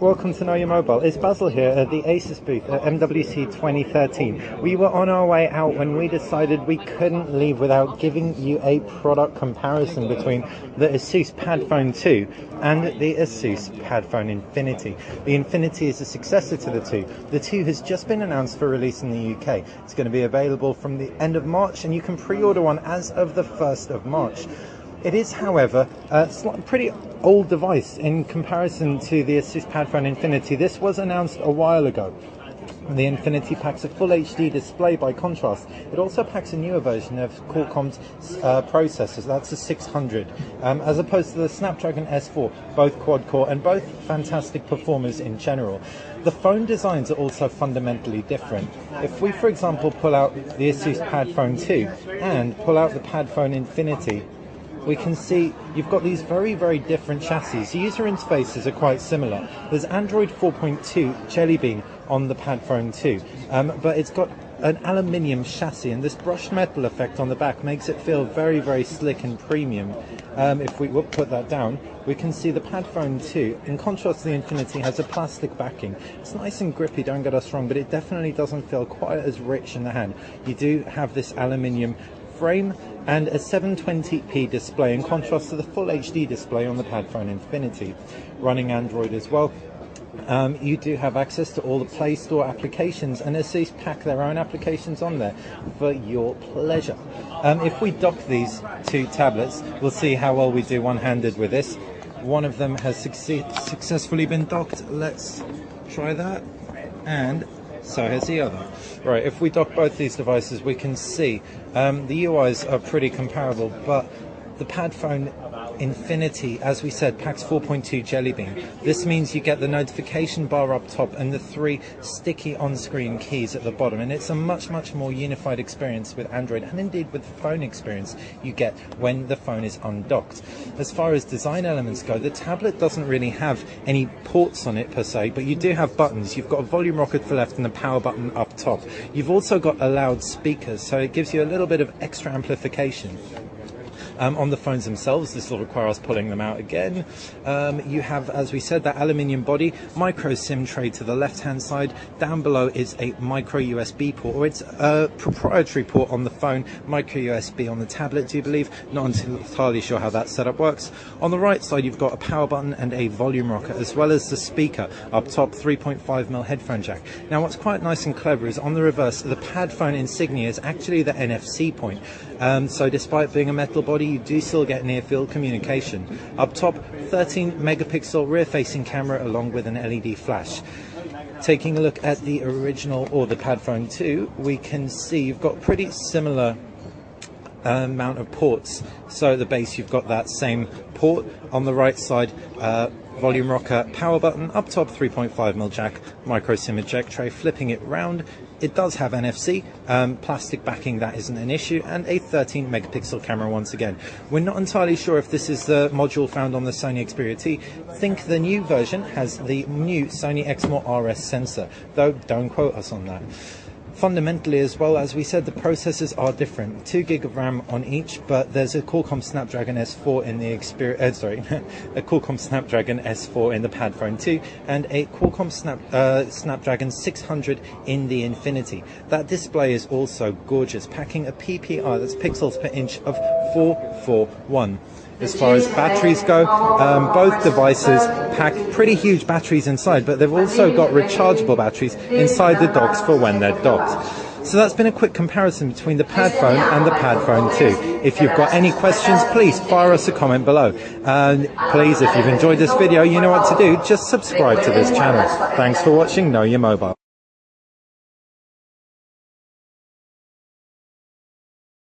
Welcome to Know Your Mobile. It's Basil here at the Asus booth at MWC 2013. We were on our way out when we decided we couldn't leave without giving you a product comparison between the Asus Padfone 2 and the Asus Padfone Infinity. The Infinity is a successor to the 2. The 2 has just been announced for release in the UK. It's going to be available from the end of March, and you can pre-order one as of the 1st of March. It is, however, a pretty old device in comparison to the Asus Padfone Infinity. This was announced a while ago. The Infinity packs a full HD display by contrast. It also packs a newer version of Qualcomm's processors. That's a 600, as opposed to the Snapdragon S4, both quad-core and both fantastic performers in general. The phone designs are also fundamentally different. If we, for example, pull out the Asus Padfone 2 and pull out the Padfone Infinity, we can see you've got these very different chassis. The user interfaces are quite similar. There's Android 4.2 Jelly Bean on the Padfone 2, but it's got an aluminium chassis, and this brushed metal effect on the back makes it feel very slick and premium. If we put that down, we can see the Padfone 2, in contrast to the Infinity, has a plastic backing. It's nice and grippy, don't get us wrong, but it definitely doesn't feel quite as rich in the hand. You do have this aluminium frame and a 720p display in contrast to the full HD display on the Padfone Infinity. Running Android as well. You do have access to all the Play Store applications, and Asus pack their own applications on there for your pleasure. If we dock these two tablets, we'll see how well we do one-handed with this. One of them has successfully been docked. Let's try that, and so has the other. Right, if we dock both these devices, we can see the UIs are pretty comparable, but the Padfone Infinity, as we said, packs 4.2 Jelly Bean. This means you get the notification bar up top and the 3 sticky on-screen keys at the bottom, and it's a much more unified experience with Android, and indeed with the phone experience you get when the phone is undocked. As far as design elements go, the tablet doesn't really have any ports on it per se, but you do have buttons. You've got a volume rocker to the left and a power button up top. You've also got a loud speakers, so it gives you a little bit of extra amplification. On the phones themselves, this will require us pulling them out again. You have, as we said, that aluminium body, micro SIM tray to the left hand side. Down below is a micro USB port, or it's a proprietary port on the phone, micro USB on the tablet, do you believe? Not entirely sure how that setup works. On the right side, you've got a power button and a volume rocker, as well as the speaker up top, 3.5mm headphone jack. Now, what's quite nice and clever is on the reverse, the Padfone insignia is actually the NFC point. So despite being a metal body, you do still get near-field communication. Up top, 13 megapixel rear-facing camera along with an LED flash. Taking a look at the original, or the Padfone 2, we can see you've got pretty similar amount of ports. So at the base you've got that same port. On the right side, volume rocker, power button, up top 3.5mm jack, micro SIM eject tray. Flipping it round, it does have NFC, plastic backing, that isn't an issue, and a 13 megapixel camera once again. We're not entirely sure if this is the module found on the Sony Xperia T. Think the new version has the new Sony Exmor RS sensor, though don't quote us on that. Fundamentally as well, as we said, the processors are different. 2 GB of RAM on each, but there's a Qualcomm Snapdragon S4 in the a Qualcomm Snapdragon S4 in the Padfone 2, and a Qualcomm Snapdragon 600 in the Infinity. That display is also gorgeous, packing a PPI, that's pixels per inch, of 441. As far as batteries go, both devices pack pretty huge batteries inside, but they've also got rechargeable batteries inside the docks for when they're docked. So that's been a quick comparison between the Padfone and the Padfone 2. If you've got any questions, please fire us a comment below. And please, if you've enjoyed this video, you know what to do. Just subscribe to this channel. Thanks for watching Know Your Mobile.